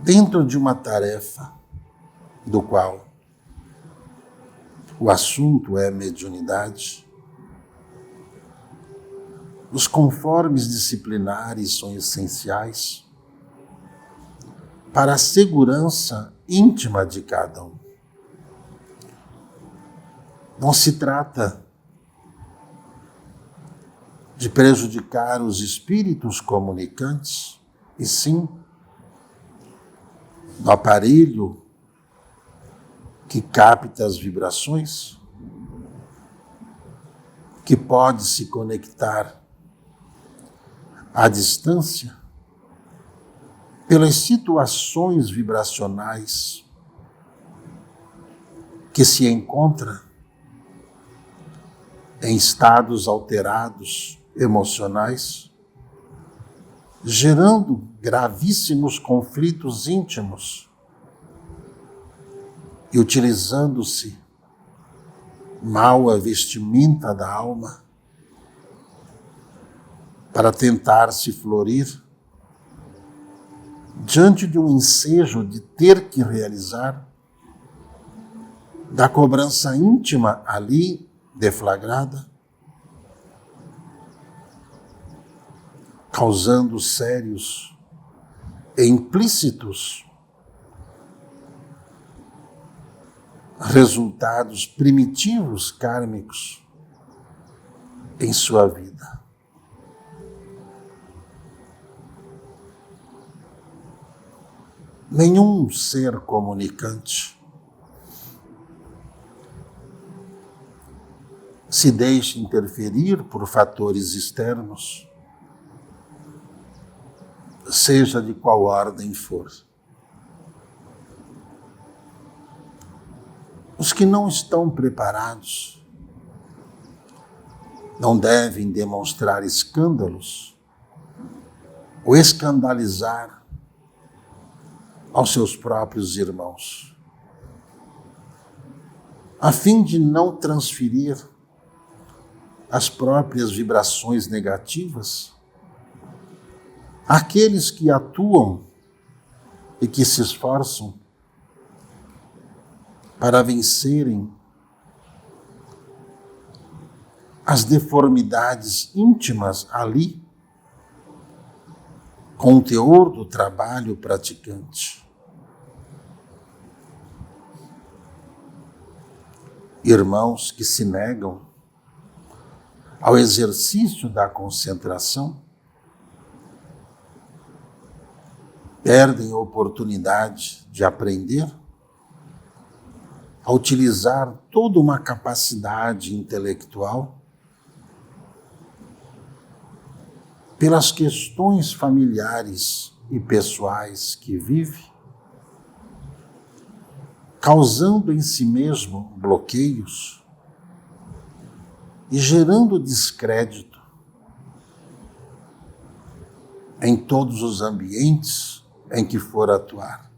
dentro de uma tarefa do qual o assunto é mediunidade, os conformes disciplinares são essenciais para a segurança íntima de cada um. Não se trata de prejudicar os espíritos comunicantes, e sim do aparelho que capta as vibrações, que pode se conectar à distância pelas situações vibracionais que se encontra em estados alterados emocionais, gerando gravíssimos conflitos íntimos e utilizando-se mal a vestimenta da alma para tentar se florir diante de um ensejo de ter que realizar, da cobrança íntima ali deflagrada, causando sérios e implícitos resultados primitivos kármicos em sua vida. Nenhum ser comunicante se deixa interferir por fatores externos, seja de qual ordem for. Os que não estão preparados não devem demonstrar escândalos ou escandalizar aos seus próprios irmãos, a fim de não transferir as próprias vibrações negativas àqueles que atuam e que se esforçam para vencerem as deformidades íntimas ali, com o teor do trabalho praticante. Irmãos que se negam ao exercício da concentração perdem a oportunidade de aprender a utilizar toda uma capacidade intelectual pelas questões familiares e pessoais que vive, causando em si mesmo bloqueios e gerando descrédito em todos os ambientes em que for atuar,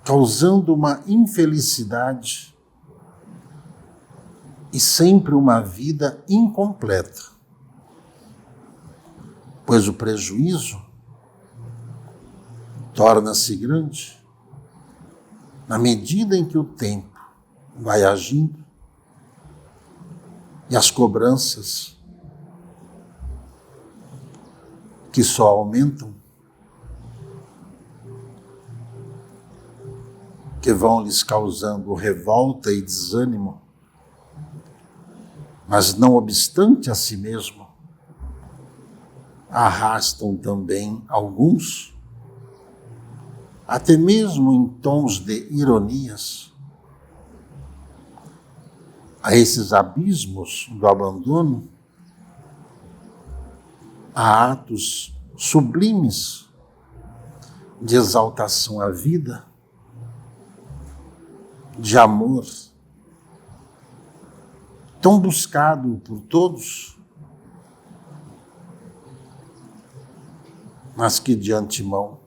causando uma infelicidade e sempre uma vida incompleta, pois o prejuízo torna-se grande na medida em que o tempo vai agindo e as cobranças que só aumentam, que vão lhes causando revolta e desânimo, mas não obstante a si mesmo, arrastam também alguns, até mesmo em tons de ironias, a esses abismos do abandono, a atos sublimes de exaltação à vida, de amor, tão buscado por todos, mas que de antemão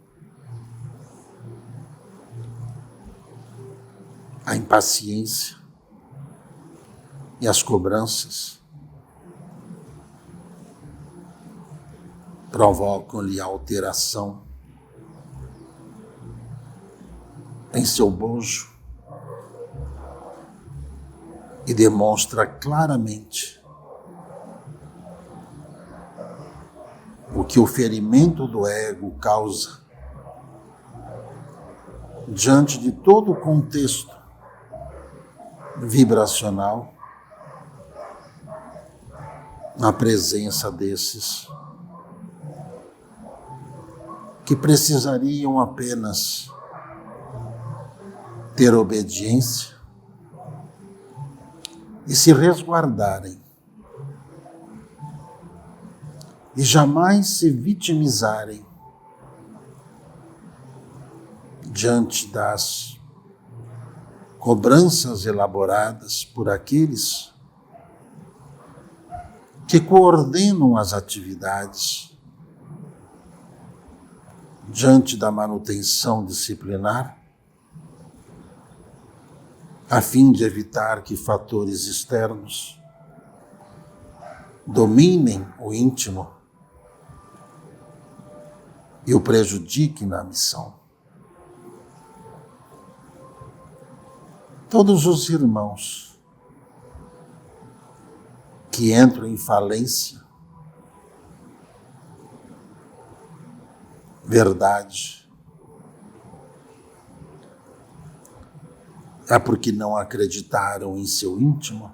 a impaciência e as cobranças provocam-lhe alteração em seu bojo e demonstra claramente o que o ferimento do ego causa diante de todo o contexto vibracional, na presença desses que precisariam apenas ter obediência e se resguardarem e jamais se vitimizarem diante das cobranças elaboradas por aqueles que coordenam as atividades diante da manutenção disciplinar, a fim de evitar que fatores externos dominem o íntimo e o prejudiquem na missão. Todos os irmãos que entram em falência, verdade, é porque não acreditaram em seu íntimo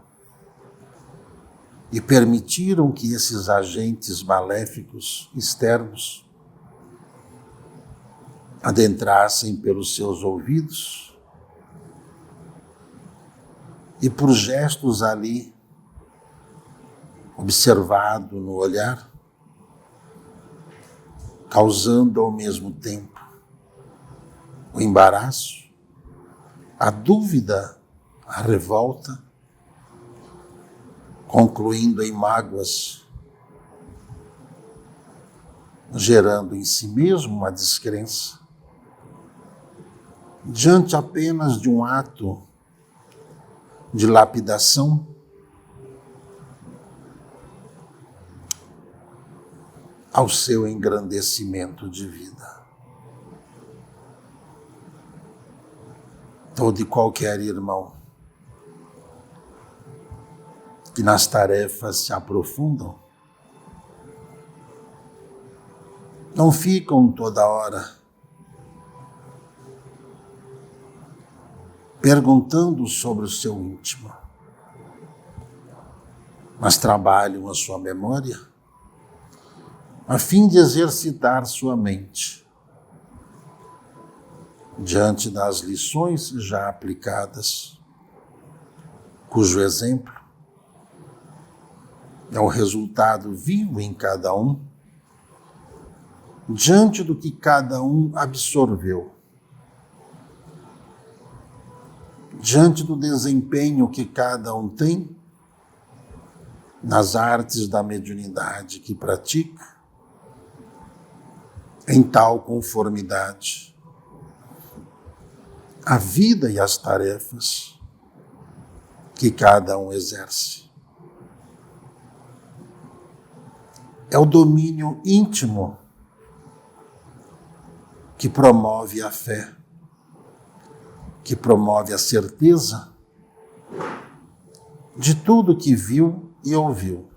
e permitiram que esses agentes maléficos externos adentrassem pelos seus ouvidos e por gestos ali, observado no olhar, causando ao mesmo tempo o embaraço, a dúvida, a revolta, concluindo em mágoas, gerando em si mesmo uma descrença, diante apenas de um ato de lapidação, ao seu engrandecimento de vida. Todo e qualquer irmão que nas tarefas se aprofundam, não ficam toda hora perguntando sobre o seu íntimo, mas trabalham a sua memória a fim de exercitar sua mente diante das lições já aplicadas, cujo exemplo é o resultado vivo em cada um, diante do que cada um absorveu, diante do desempenho que cada um tem nas artes da mediunidade que pratica, em tal conformidade, a vida e as tarefas que cada um exerce. É o domínio íntimo que promove a fé, que promove a certeza de tudo que viu e ouviu,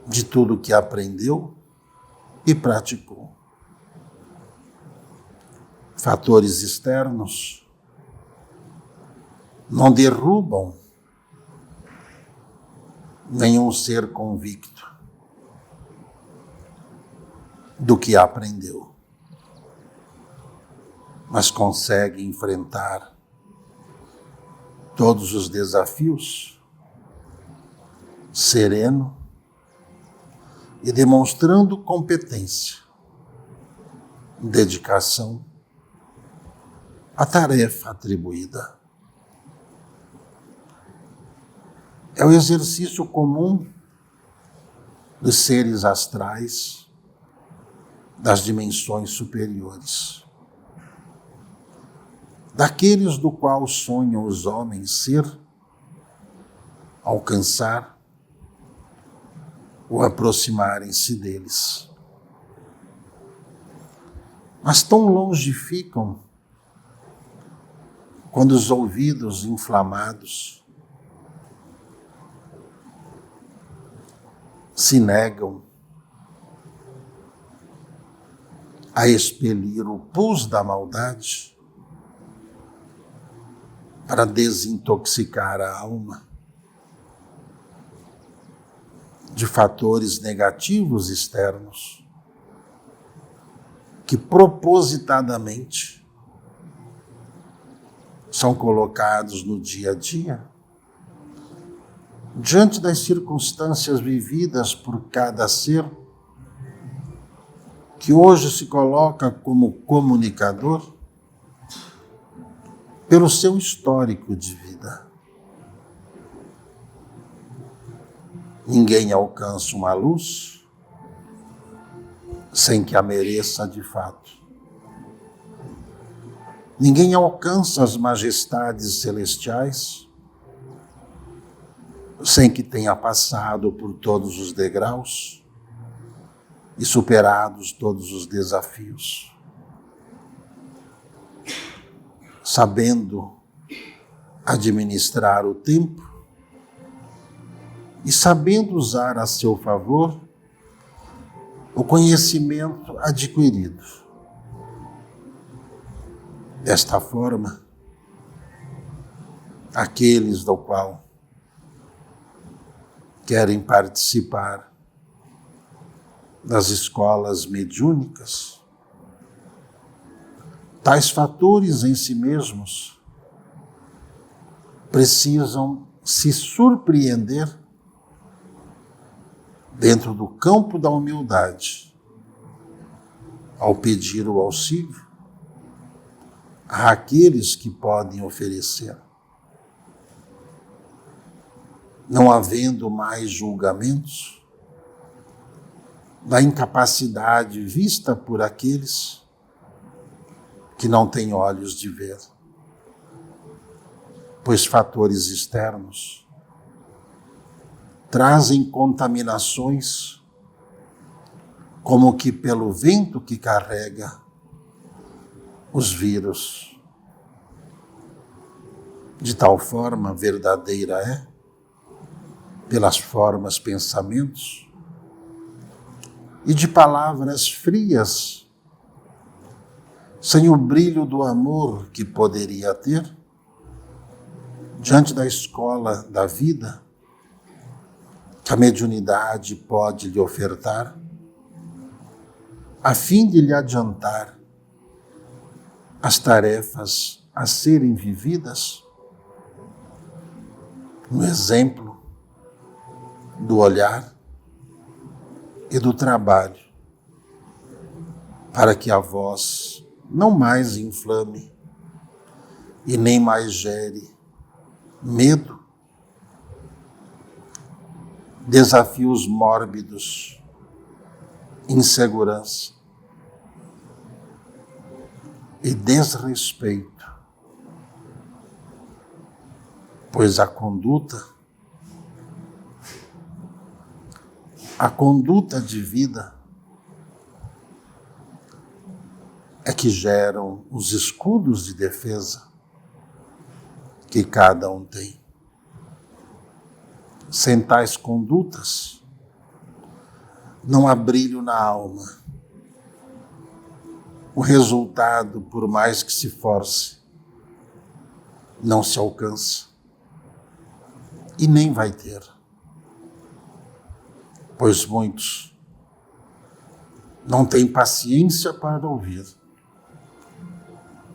de tudo que aprendeu e praticou. Fatores externos não derrubam nenhum ser convicto do que aprendeu, mas consegue enfrentar todos os desafios sereno e demonstrando competência, dedicação à tarefa atribuída. É o exercício comum dos seres astrais das dimensões superiores, daqueles do qual sonham os homens ser, alcançar ou aproximarem-se deles. Mas tão longe ficam quando os ouvidos inflamados se negam a expelir o pus da maldade para desintoxicar a alma de fatores negativos externos que propositadamente são colocados no dia a dia, diante das circunstâncias vividas por cada ser que hoje se coloca como comunicador pelo seu histórico de vida. Ninguém alcança uma luz sem que a mereça de fato. Ninguém alcança as majestades celestiais sem que tenha passado por todos os degraus e superados todos os desafios. Sabendo administrar o tempo e sabendo usar a seu favor o conhecimento adquirido. Desta forma, aqueles do qual querem participar das escolas mediúnicas, tais fatores em si mesmos precisam se surpreender dentro do campo da humildade, ao pedir o auxílio àqueles que podem oferecer. Não havendo mais julgamentos da incapacidade vista por aqueles que não têm olhos de ver, pois fatores externos trazem contaminações como que pelo vento que carrega os vírus. De tal forma verdadeira é, pelas formas, pensamentos, e de palavras frias, sem o brilho do amor que poderia ter, diante da escola da vida, que a mediunidade pode lhe ofertar, a fim de lhe adiantar as tarefas a serem vividas, no exemplo do olhar e do trabalho, para que a voz não mais inflame e nem mais gere medo, desafios mórbidos, insegurança e desrespeito, pois a conduta de vida é que geram os escudos de defesa que cada um tem. Sem tais condutas, não há brilho na alma. O resultado, por mais que se force, não se alcança e nem vai ter. Pois muitos não têm paciência para ouvir,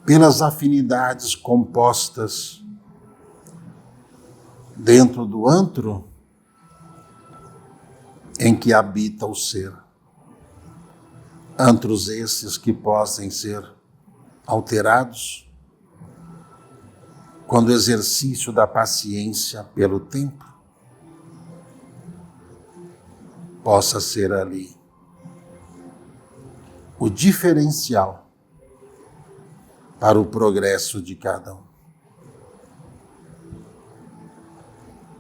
pelas afinidades compostas dentro do antro em que habita o ser. Antros esses que possam ser alterados quando o exercício da paciência pelo tempo possa ser ali o diferencial para o progresso de cada um.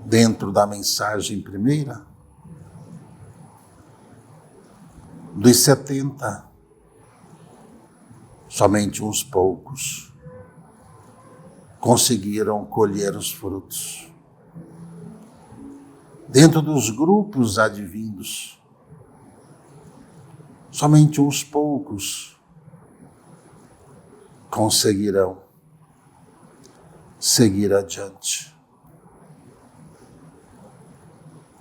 Dentro da mensagem primeira, dos 70, somente uns poucos conseguiram colher os frutos. Dentro dos grupos advindos, somente uns poucos conseguirão seguir adiante,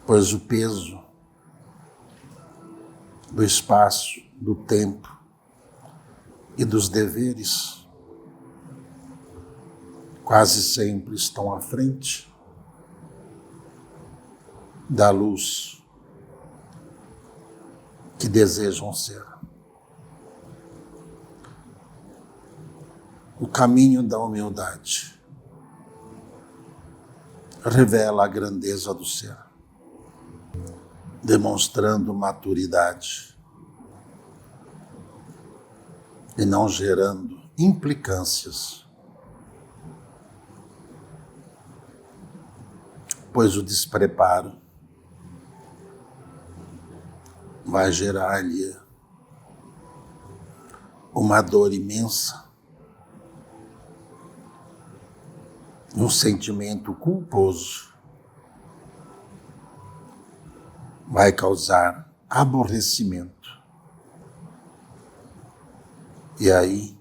pois o peso do espaço, do tempo e dos deveres quase sempre estão à frente da luz que desejam ser. O caminho da humildade revela a grandeza do ser, demonstrando maturidade e não gerando implicâncias, pois o despreparo vai gerar-lhe uma dor imensa, um sentimento culposo, vai causar aborrecimento. E aí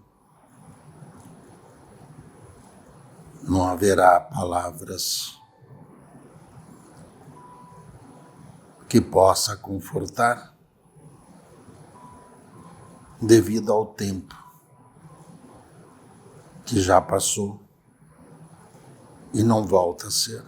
não haverá palavras que possa confortar devido ao tempo que já passou e não volta a ser.